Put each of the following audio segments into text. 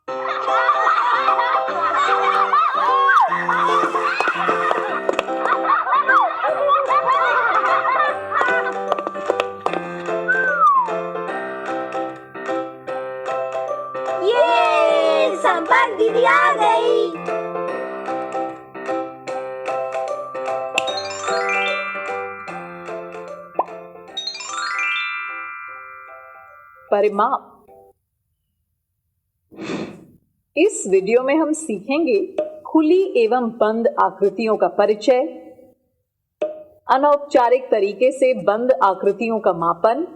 ये संपर्क दीदी आ गई। परिमाप। इस वीडियो में हम सीखेंगे खुली एवं बंद आकृतियों का परिचय, अनौपचारिक तरीके से बंद आकृतियों का मापन,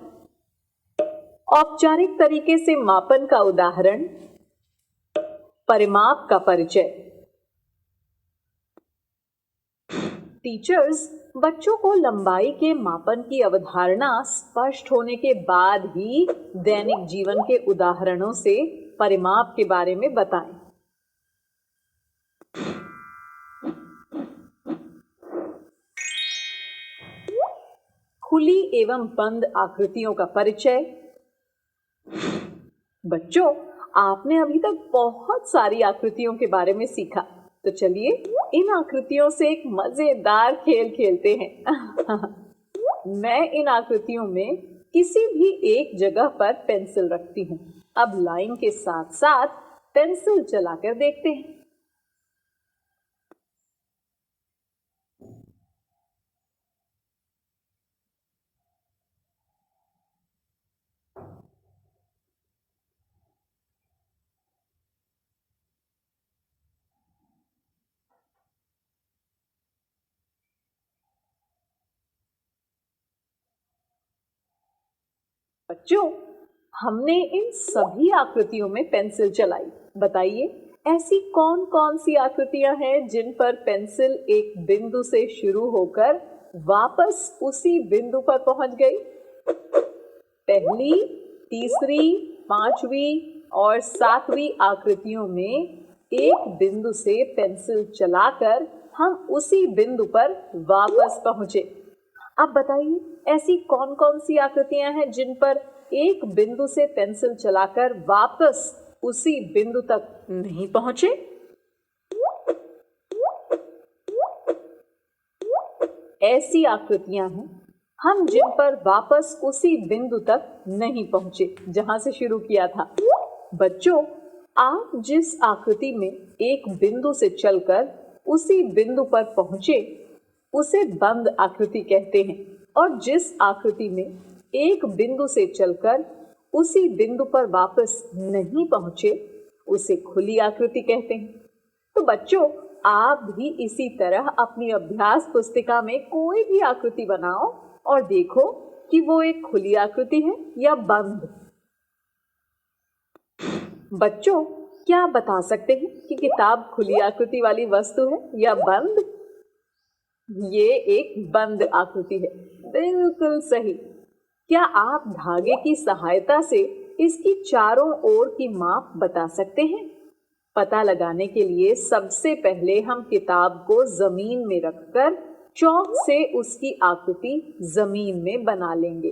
औपचारिक तरीके से मापन का उदाहरण, परिमाप का परिचय। टीचर्स बच्चों को लंबाई के मापन की अवधारणा स्पष्ट होने के बाद ही दैनिक जीवन के उदाहरणों से परिमाप के बारे में बताएं। खुली एवं बंद आकृतियों का परिचय। बच्चों, आपने अभी तक बहुत सारी आकृतियों के बारे में सीखा, तो चलिए इन आकृतियों से एक मजेदार खेल खेलते हैं। मैं इन आकृतियों में किसी भी एक जगह पर पेंसिल रखती हूँ। अब लाइन के साथ साथ पेंसिल चलाकर देखते हैं। बच्चों, हमने इन सभी आकृतियों में पेंसिल चलाई। बताइए ऐसी कौन कौन सी आकृतियां हैं जिन पर पेंसिल एक बिंदु से शुरू होकर वापस उसी बिंदु पर पहुंच गई? पहली, तीसरी, पांचवी और सातवीं आकृतियों में एक बिंदु से पेंसिल चलाकर हम उसी बिंदु पर वापस पहुंचे। अब बताइए ऐसी कौन कौन सी आकृतियां हैं जिन पर एक बिंदु से पेंसिल चलाकर वापस उसी बिंदु तक नहीं पहुंचे? ऐसी आकृतियां हैं हम जिन पर वापस उसी बिंदु तक नहीं पहुंचे जहां से शुरू किया था। बच्चों, आप जिस आकृति में एक बिंदु से चलकर उसी बिंदु पर पहुंचे उसे बंद आकृति कहते हैं, और जिस आकृति में एक बिंदु से चलकर उसी बिंदु पर वापस नहीं पहुंचे उसे खुली आकृति कहते हैं। तो बच्चों, आप भी इसी तरह अपनी अभ्यास पुस्तिका में कोई भी आकृति बनाओ और देखो कि वो एक खुली आकृति है या बंद। बच्चों, क्या आप बता सकते हैं कि किताब खुली आकृति वाली वस्तु है या बंद? ये एक बंद आकृति है। बिल्कुल सही। क्या आप धागे की सहायता से इसकी चारों ओर की माप बता सकते हैं? पता लगाने के लिए सबसे पहले हम किताब को जमीन में रखकर चौक से उसकी आकृति जमीन में बना लेंगे।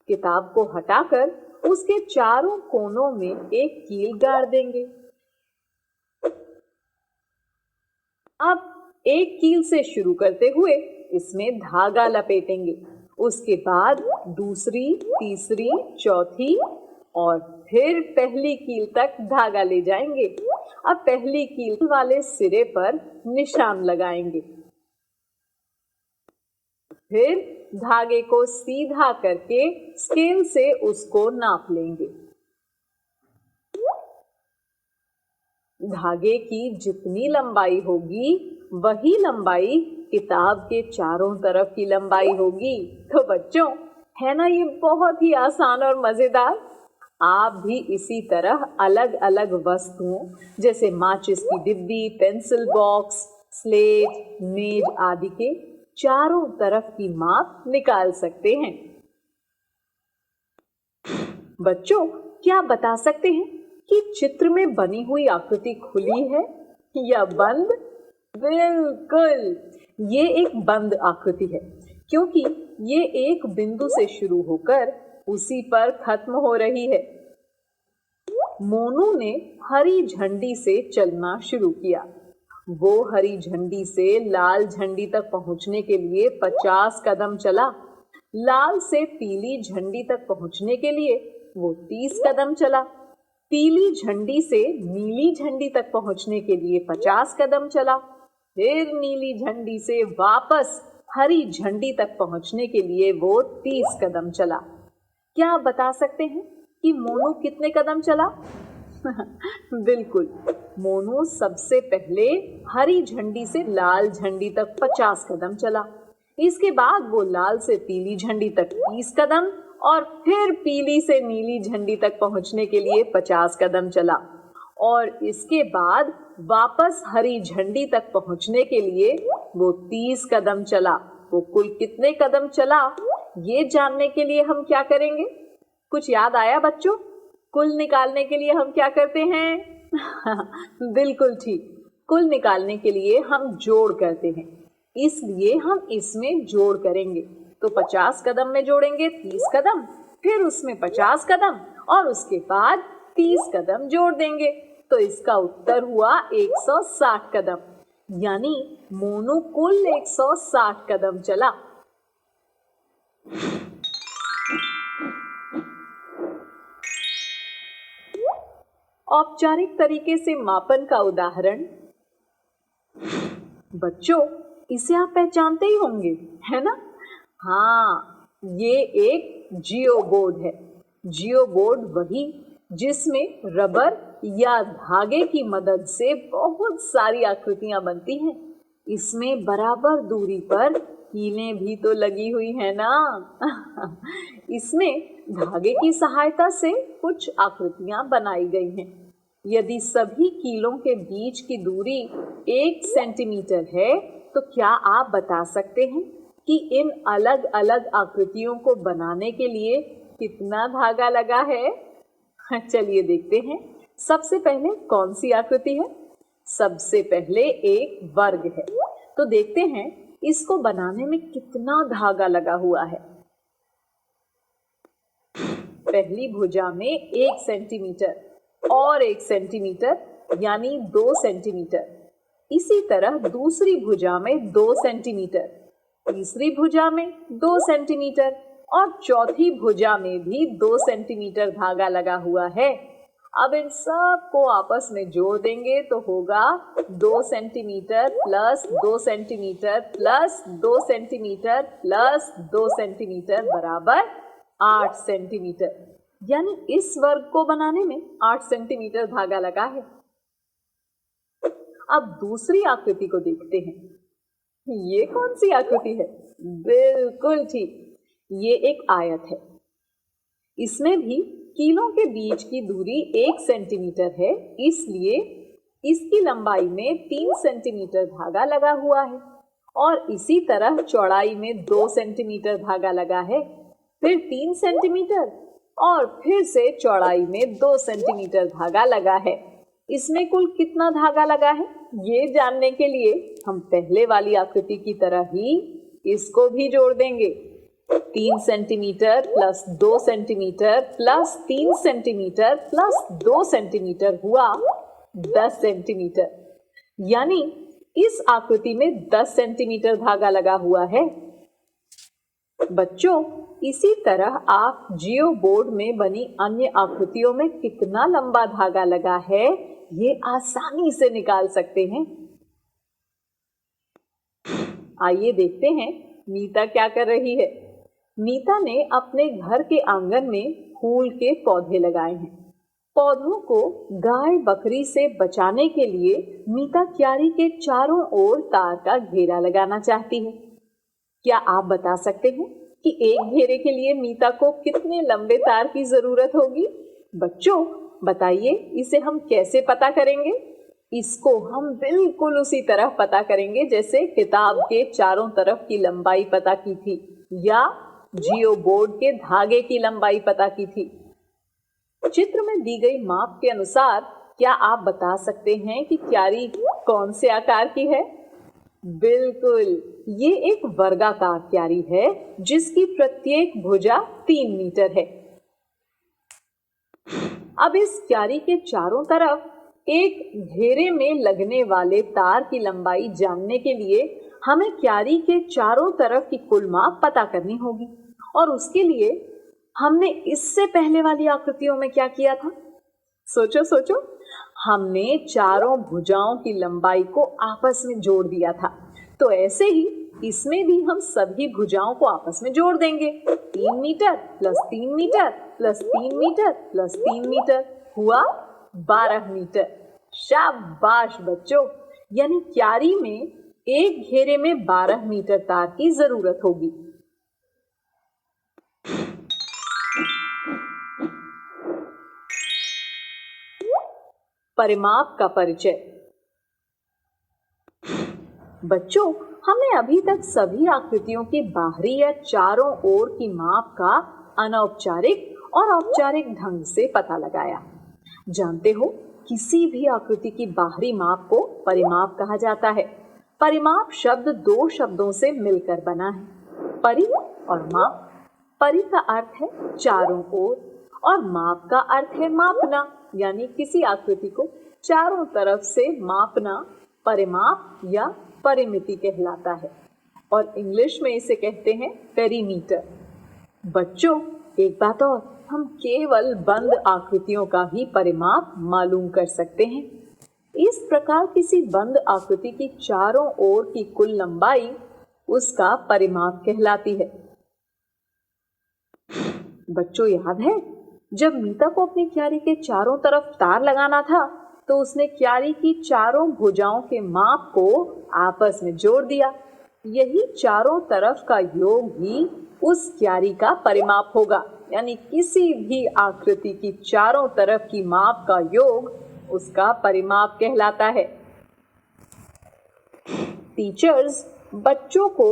किताब को हटाकर उसके चारों कोनों में एक कील गाड़ देंगे। अब एक कील से शुरू करते हुए इसमें धागा लपेटेंगे। उसके बाद दूसरी, तीसरी, चौथी और फिर पहली कील तक धागा ले जाएंगे। अब पहली कील वाले सिरे पर निशान लगाएंगे। फिर धागे को सीधा करके स्केल से उसको नाप लेंगे। धागे की जितनी लंबाई होगी वही लंबाई किताब के चारों तरफ की लंबाई होगी। तो बच्चों, है ना ये बहुत ही आसान और मजेदार? आप भी इसी तरह अलग अलग वस्तुओं जैसे माचिस की डिब्बी, पेंसिल बॉक्स, स्लेट, मेज आदि के चारों तरफ की माप निकाल सकते हैं। बच्चों, क्या आप बता सकते हैं कि चित्र में बनी हुई आकृति खुली है या बंद? बिल्कुल, ये एक बंद आकृति है क्योंकि ये एक बिंदु से शुरू होकर उसी पर खत्म हो रही है। मोनू ने हरी झंडी से चलना शुरू किया। वो हरी झंडी से लाल झंडी तक पहुंचने के लिए 50 कदम चला। लाल से पीली झंडी तक पहुंचने के लिए वो 30 कदम चला। पीली झंडी से नीली झंडी तक पहुंचने के लिए 50 कदम चला। फिर नीली झंडी से वापस हरी झंडी तक पहुंचने के लिए वो 30 कदम चला। क्या आप बता सकते हैं कि मोनू कितने कदम चला? बिल्कुल, मोनू सबसे पहले हरी झंडी से लाल झंडी तक 50 कदम चला। इसके बाद वो लाल से पीली झंडी तक 30 कदम और फिर पीली से नीली झंडी तक पहुंचने के लिए 50 कदम चला और इसके बाद वापस हरी झंडी तक पहुंचने के लिए वो 30 कदम चला। वो कुल कितने कदम चला, ये जानने के लिए हम क्या करेंगे? कुछ याद आया बच्चों? कुल निकालने के लिए हम क्या करते हैं? बिल्कुल ठीक, कुल निकालने के लिए हम जोड़ करते हैं, इसलिए हम इसमें जोड़ करेंगे। तो 50 कदम में जोड़ेंगे 30 कदम, फिर उसमें 50 कदम और उसके बाद 30 कदम जोड़ देंगे। तो इसका उत्तर हुआ 160 कदम, यानी मोनू कुल 160 कदम चला। औपचारिक तरीके से मापन का उदाहरण। बच्चों, इसे आप पहचानते ही होंगे, है ना? हाँ, ये एक जियो बोर्ड है। जियो बोर्ड वही जिसमें रबर या धागे की मदद से बहुत सारी आकृतियां बनती हैं। इसमें बराबर दूरी पर कीलें भी तो लगी हुई है ना। इसमें धागे की सहायता से कुछ आकृतियां बनाई गई हैं। यदि सभी कीलों के बीच की दूरी 1 सेंटीमीटर है, तो क्या आप बता सकते हैं कि इन अलग अलग आकृतियों को बनाने के लिए कितना धागा लगा है? चलिए देखते हैं। सबसे पहले कौन सी आकृति है? सबसे पहले एक वर्ग है। तो देखते हैं इसको बनाने में कितना धागा लगा हुआ है। पहली भुजा में 1 सेंटीमीटर और 1 सेंटीमीटर यानी 2 सेंटीमीटर। इसी तरह दूसरी भुजा में 2 सेंटीमीटर, तीसरी भुजा में 2 सेंटीमीटर और चौथी भुजा में भी 2 सेंटीमीटर धागा लगा हुआ है। अब इन सब को आपस में जोड़ देंगे तो होगा 2 centimetre plus 2 centimetre plus 2 centimetre plus 2 centimetre बराबर 8 सेंटीमीटर। यानी इस वर्ग को बनाने में 8 सेंटीमीटर धागा लगा है। अब दूसरी आकृति को देखते हैं। ये कौन सी आकृति है? बिल्कुल ठीक, ये एक आयत है। इसमें भी कीलों के बीच की दूरी 1 सेंटीमीटर है, इसलिए इसकी लंबाई में 3 सेंटीमीटर धागा लगा हुआ है और इसी तरह चौड़ाई में 2 सेंटीमीटर धागा लगा है, फिर 3 सेंटीमीटर और फिर से चौड़ाई में 2 सेंटीमीटर धागा लगा है। इसमें कुल कितना धागा लगा है, ये जानने के लिए हम पहले वाली आकृति की तरह ही इसको भी जोड़ देंगे। 3 centimetre plus 2 centimetre plus 3 centimetre plus 2 centimetre हुआ 10 सेंटीमीटर। यानी इस आकृति में 10 सेंटीमीटर धागा लगा हुआ है। बच्चों, इसी तरह आप जियो बोर्ड में बनी अन्य आकृतियों में कितना लंबा धागा लगा है, ये आसानी से निकाल सकते हैं। आइए देखते हैं नीता क्या कर रही है। नीता ने अपने घर के आंगन में फूल के पौधे लगाए हैं। पौधों को गाय बकरी से बचाने के लिए नीता क्यारी के चारों ओर तार का घेरा लगाना चाहती है। क्या आप बता सकते हैं कि एक घेरे के लिए नीता को कितने लंबे तार की जरूरत होगी? बच्चों, बताइए इसे हम कैसे पता करेंगे? इसको हम बिल्कुल उसी तरह पता करेंगे जैसे किताब के चारों तरफ की लंबाई पता की थी या जियो बोर्ड के धागे की लंबाई पता की थी। चित्र में दी गई माप के अनुसार क्या आप बता सकते हैं कि क्यारी कौन से आकार की है? बिल्कुल, ये एक वर्गाकार क्यारी है जिसकी प्रत्येक भुजा 3 मीटर है। अब इस क्यारी के चारों तरफ एक घेरे में लगने वाले तार की लंबाई जानने के लिए हमें क्यारी के चारों तरफ की कुल माप पता करनी होगी। और उसके लिए हमने इससे पहले वाली आकृतियों में क्या किया था? सोचो सोचो, हमने चारों भुजाओं की लंबाई को आपस में जोड़ दिया था। तो ऐसे ही इसमें भी हम सभी भुजाओं को आपस में जोड़ देंगे। 3 meter plus 3 meter plus 3 meter plus 3 meter हुआ 12 मीटर। शाबाश बच्चों, यानी क्यारी में एक घेरे में 12 मीटर तार की जरूरत होगी। परिमाप का परिचय। बच्चों, हमने अभी तक सभी आकृतियों की बाहरी या चारों ओर की माप का अनौपचारिक और औपचारिक ढंग से पता लगाया। जानते हो, किसी भी आकृति की बाहरी माप को परिमाप कहा जाता है। परिमाप शब्द 2 शब्दों से मिलकर बना है, परि और माप। परि का अर्थ है चारों ओर और माप का अर्थ है मापना, यानी किसी आकृति को चारों तरफ से मापना परिमाप या परिमिति कहलाता है। और इंग्लिश में इसे कहते हैं पेरीमीटर। बच्चों, एक बात और, हम केवल बंद आकृतियों का ही परिमाप मालूम कर सकते हैं। इस प्रकार किसी बंद आकृति की चारों ओर की कुल लंबाई उसका परिमाप कहलाती है। बच्चों, याद है जब मीता को अपनी क्यारी के चारों तरफ तार लगाना था तो उसने क्यारी की चारों भुजाओं के माप को आपस में जोड़ दिया। यही चारों तरफ का योग ही उस क्यारी का परिमाप होगा, यानी किसी भी आकृति की चारों तरफ की माप का योग उसका परिमाप कहलाता है। टीचर्स, बच्चों को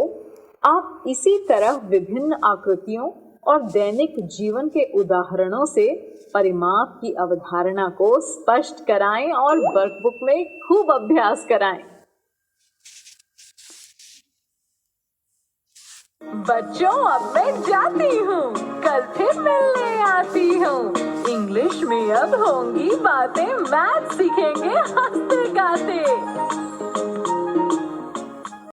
आप इसी तरह विभिन्न आकृतियों और दैनिक जीवन के उदाहरणों से परिमाप की अवधारणा को स्पष्ट कराएं और वर्कबुक में खूब अभ्यास कराएं। बच्चों, अब मैं जाती हूँ, कल फिर मिलने आती हूँ। इंग्लिश में अब होंगी बातें, मैथ सीखेंगे हंसते गाते।